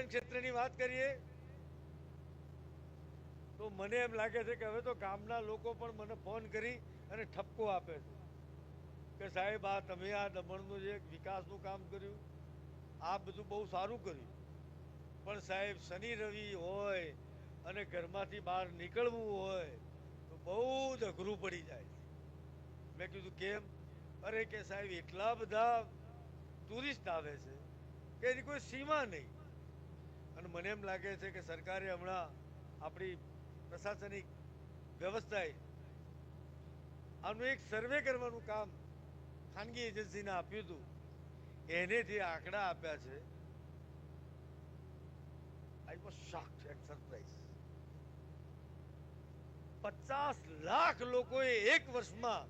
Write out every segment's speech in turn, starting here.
પર્યટન ક્ષેત્રની વાત કરીએ તો મને એમ લાગે છે કે હવે તો ગામના લોકો પણ મને ફોન કરી અને ઠપકો આપે છે કે સાહેબ આ તમે આ દમણનું જે વિકાસનું કામ કર્યું આ બધું બહુ સારું કર્યું, પણ સાહેબ શનિ રવિ હોય અને ઘરમાંથી બહાર નીકળવું હોય તો બહુ જ અઘરું પડી જાય. મેં કીધું કેમ? અરે કે સાહેબ એટલા બધા ટુરિસ્ટ આવે છે કે એની કોઈ સીમા નહીં. અને મને એમ લાગે છે કે સરકારે હમણાં આપણી પ્રશાસનિક વ્યવસ્થાએ આનું એક સર્વે કરવાનું કામ ખાનગી એજન્સીને આપ્યું હતું. એને જે આંકડા આપ્યા છે, I was shocked and surprise. 50 lakh લોકોએ એક વર્ષમાં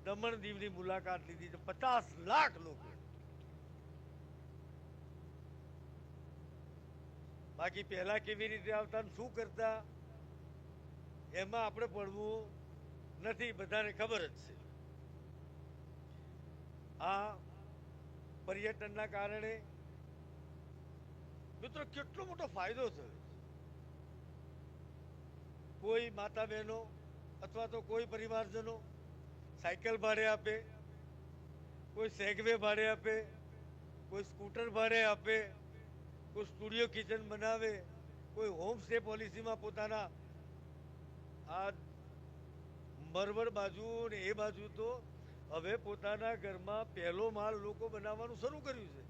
દમણ દીવની મુલાકાત લીધી છે. 50 લાખ લોકો. બાકી પહેલા કેવી રીતે આવતા ને શું કરતા એમાં આપણે પડવું નથી, બધાને ખબર જ છે. આ પર્યટનના કારણે મિત્રો કેટલો મોટો ફાયદો થયો. કોઈ માતા બહેનો અથવા તો કોઈ પરિવારજનો સાયકલ ભાડે આપે, કોઈ સેગવે ભાડે આપે, કોઈ સ્કૂટર ભાડે આપે, કોઈ સ્ટુડિયો કિચન બનાવે, કોઈ હોમ સ્ટે પોલિસીમાં પોતાના આ મરવડ બાજુ ને એ બાજુ તો હવે પોતાના ઘરમાં પહેલો માળ લોકો બનાવવાનું શરૂ કર્યું છે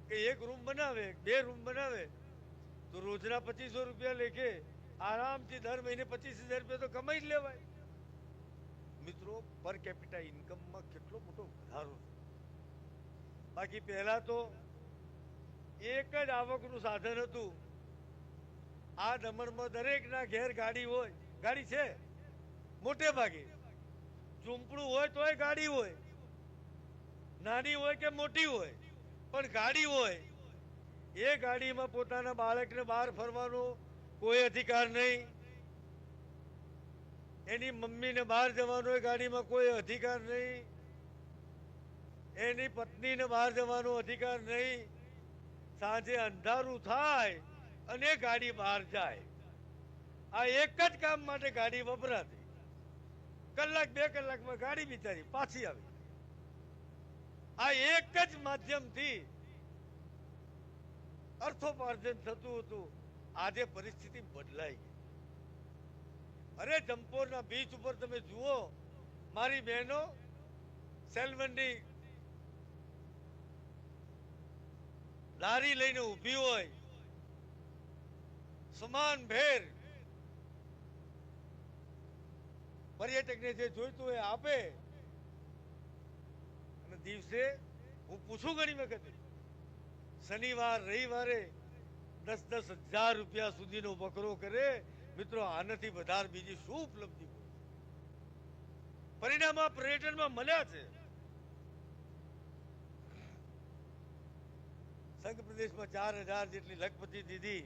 કે એક રૂમ બનાવે, 2 રૂમ બનાવે તો રોજના 2500 રૂપિયા લેખે આરામથી દર મહિને 25,000 રૂપિયા તો કમાઈ જ લેવાય. મિત્રો પર કેપિટા ઇન્કમમાં કેટલો મોટો વધારો છે. બાકી પહેલા તો એક જ આવકનું સાધન હતું. આ દમણમાં દરેકના ઘેર ગાડી હોય, ગાડી છે મોટે ભાગે. ઝૂંપડું હોય તોય ગાડી હોય, નાની હોય કે મોટી હોય, પણ ગાડી હોય. એ ગાડીમાં પોતાના બાળકને બહાર ફરવાનો કોઈ અધિકાર નહીં. એની મમ્મીને બહાર જવાનો એ ગાડીમાં કોઈ અધિકાર નહીં. એની પત્નીને બહાર જવાનો અધિકાર નહીં. સાંજે અંધારું થાય અને ગાડી બહાર જાય. આ એક જ કામ માટે ગાડી વપરાતી. કલાક 2 કલાકમાં ગાડી બિચારી પાછી આવી. આ એક જ માધ્યમથી અર્થોપાર્જન થતું હતું. આજે પરિસ્થિતિ બદલાઈ ગઈ. અરે જંપોરના બીચ ઉપર તમે જુઓ, મારી બહેનો સેલમનની લારી લઈને ઊભી હોય, સમાન ભેર પર્યટકને જે જોઈતું હોય આપે. અને દિવસે હું પૂછું ઘણી વખત, શનિવાર રવિવારે 10,000 રૂપિયા સુધીનો બકરો કરે. મિત્રો આનાથી વધારે બીજી શું ઉપલબ્ધિ હોય? પરિણામ આ પર્યટનમાં મળ્યા છે. સંઘ પ્રદેશમાં 4,000 જેટલી લખપતિ દીદી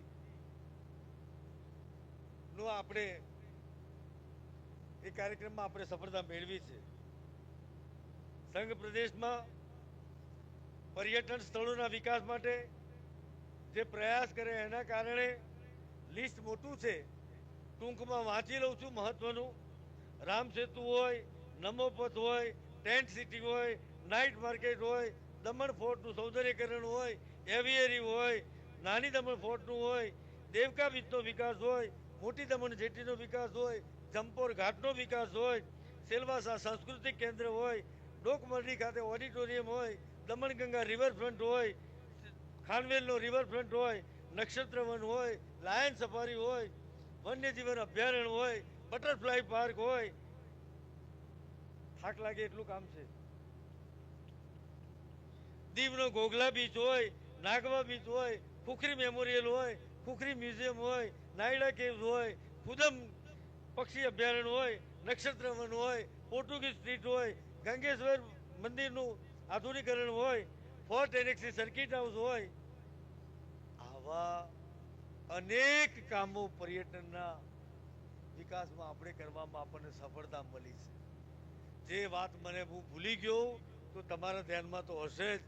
નો આપણે એ કાર્યક્રમમાં આપણે સફળતા મેળવી છે. સંઘ પ્રદેશમાં પર્યટન સ્થળોના વિકાસ માટે જે પ્રયાસ કરે એના કારણે લિસ્ટ મોટું છે. ટૂંકમાં વાંચી લઉં છું મહત્વનું. રામ સેતુ હોય, નમોપથ હોય, ટેન્ટ સિટી હોય, નાઇટ માર્કેટ હોય, દમણ ફોર્ટનું સૌંદર્યકરણ હોય, એવિયરી હોય, નાની દમણ ફોર્ટનું હોય, દેવકા બીચનો વિકાસ હોય, મોટી દમણ જેટીનો વિકાસ હોય, જંપોર ઘાટનો વિકાસ હોય, સેલવાસા સાંસ્કૃતિક કેન્દ્ર હોય, ડોકમરડી ખાતે ઓડિટોરિયમ હોય, દમણગંગા રિવરફ્રન્ટ હોય, ખાનવેલનો રિવરફ્રન્ટ હોય, નક્ષત્રવન હોય, લાયન સફારી હોય, વન્યજીવન અભયારણ્ય હોય, બટરફ્લાય પાર્ક હોય. થાક લાગે એટલું કામ છે. દીવનો ઘોઘલા બીચ હોય, નાગવા બીચ હોય, ખુખરી મેમોરિયલ હોય, ખુખરી મ્યુઝિયમ હોય, નાયડા કેવ્સ હોય, ફુદમ પક્ષી અભયારણ્ય હોય, નક્ષત્રવન હોય, પોર્ટુગીઝ સ્ટ્રીટ હોય, ગંગેશ્વર મંદિરનું આધુનિકરણ હોય, ફોર્ટ એનેક્સી સર્કિટ હાઉસ હોય. આવા અનેક કામો પર્યટનના વિકાસમાં આપણે કરવામાં આપણને સફળતા મળી છે. જે વાત મને હું ભૂલી ગયો તો તમારા ધ્યાનમાં તો હશે જ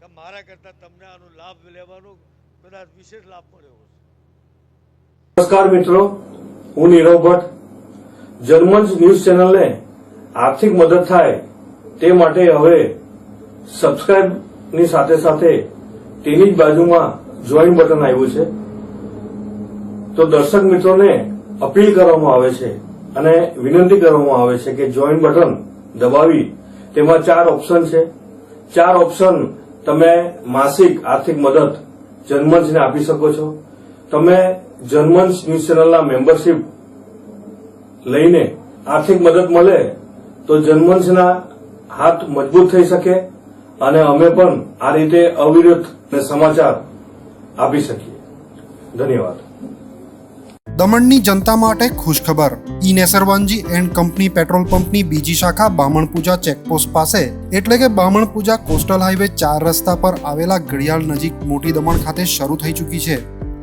કે મારા કરતાં તમને આનો લાભ લેવાનો કદાચ વિશેષ લાભ મળ્યો હશે. નમસ્કાર મિત્રો, હું નીરવ ભટ્ટ. જનમંચ ન્યૂઝ ચેનલને આર્થિક મદદ થાય તે માટે હવે સબસ્ક્રાઇબની સાથે સાથે તેની જ બાજુમાં જોઈન બટન આવ્યું છે. તો દર્શક મિત્રોને અપીલ કરવામાં આવે છે અને વિનંતી કરવામાં આવે છે કે જોઈન બટન દબાવી તેમાં 4 ઓપ્શન છે. 4 ઓપ્શન તમે માસિક આર્થિક મદદ જનમંચને આપી શકો છો. તમે જનમંચ ન્યૂઝ ચેનલના મેમ્બરશીપ લઈને આર્થિક મદદ મળે તો જનમંચના હાથ મજબૂત થઈ શકે અને અમે પણ આ રીતે અવિરત સમાચાર આપી શકીએ. ધન્યવાદ. દમણની જનતા માટે ખુશખબર. ઈ નેસરવાનજી એન્ડ કંપની પેટ્રોલ પંપની બીજી શાખા બામણપૂજા ચેકપોસ્ટ પાસે એટલે કે બામણપૂજા કોસ્ટલ હાઈવે 4 રસ્તા પર આવેલા ઘડિયાળ નજીક મોટી દમણ ખાતે શરૂ થઈ ચૂકી છે.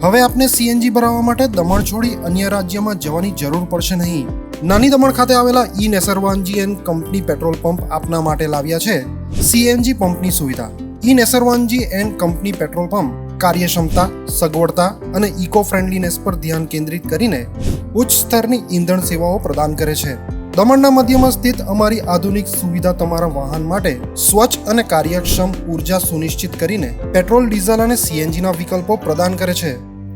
હવે આપને સીએનજી ભરાવવા માટે દમણ છોડી અન્ય રાજ્યમાં જવાની જરૂર પડશે નહીં. નાની દમણ ખાતે આવેલા E Nusserwanji and company petrol pump આપના માટે લાવ્યા છે સીએનજી પંપની સુવિધા. E Nusserwanji and company petrol pump કાર્યક્ષમતા, સગવડતા અને ઇકો ફ્રેન્ડલીનેસ પર ધ્યાન કેન્દ્રિત કરીને ઉચ્ચ સ્તરની ઈંધણ સેવાઓ પ્રદાન કરે છે. દમણના મધ્યમાં સ્થિત અમારી આધુનિક સુવિધા તમારા વાહન માટે સ્વચ્છ અને કાર્યક્ષમ ઉર્જા સુનિશ્ચિત કરીને પેટ્રોલ, ડીઝલ અને સીએનજીના વિકલ્પો પ્રદાન કરે છે.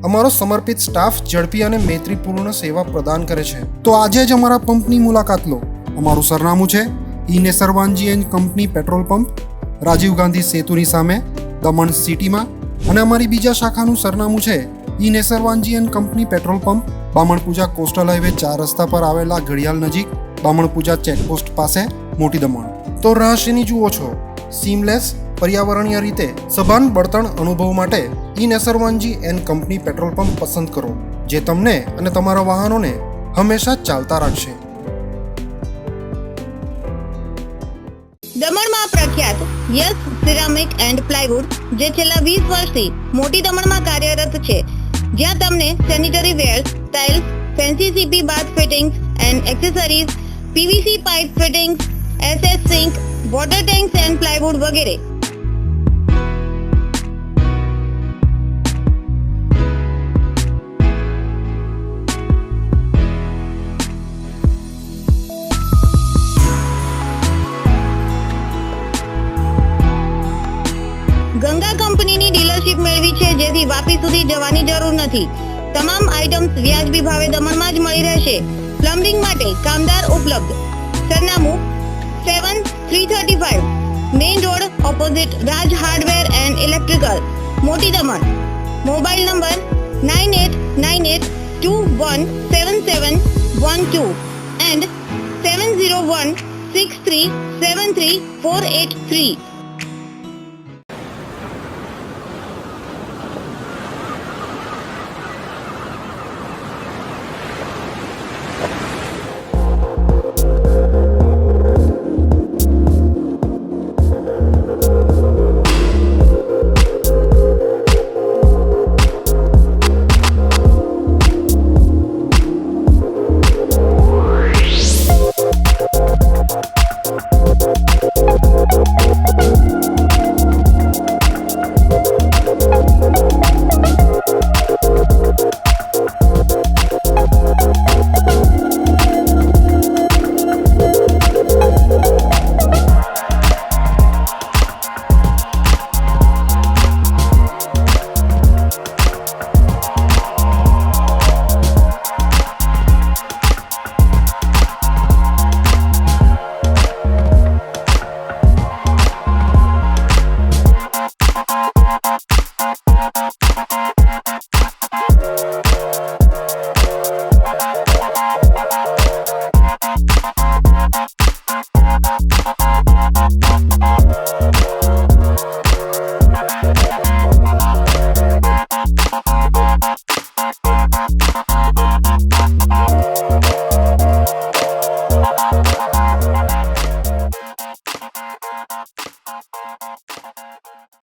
અમારો સમર્પિત સ્ટાફ ઝડપી અને મૈત્રીપૂર્ણ સેવા પ્રદાન કરે છે. તો આજે જ અમારા પંપની મુલાકાત લો. અમારું સરનામું છે E Nusserwanji and company petrol pump, Rajiv Gandhi સેતુની સામે, દમણ સિટીમાં. અને અમારી બીજા શાખાનું સરનામું છે E Nusserwanji and company petrol pump, Bamanpuja coastal highway 4 રસ્તા પર આવેલા ઘડિયાળ નજીક, બામણપૂજા ચેકપોસ્ટ પાસે, મોટી દમણ. તો રહસ્યની જુઓ છો. સીમલેસ, પર્યાવરણીય રીતે સભાન બળતણ અનુભવ માટે E Nusserwanji and company petrol pump પસંદ કરો, જે તમને અને તમારા વાહનોને હંમેશા ચાલતા રાખશે. દમણમાં પ્રખ્યાત યસ સિરામિક એન્ડ પ્લાયવુડ, જે છેલ્લા 20 વર્ષથી મોટી દમણમાં કાર્યરત છે, જ્યાં તમને sanitary ware, tiles, fancy CP bath fittings and accessories, PVC pipe fittings, SS sink, water tanks and plywood વગેરે. ગંગા કંપનીની ડીલરશીપ મેળવી છે, જેથી વાપી સુધી જવાની જરૂર નથી. તમામ આઇટમ્સ વ્યાજબી ભાવે દમણમાં જ મળી રહેશે. પ્લમ્બિંગ માટે કામદાર ઉપલબ્ધ. સરનામું 7335 main road opposite Raj hardware and electrical, મોટી દમણ. Mobile number 9898217712 and 7016373483.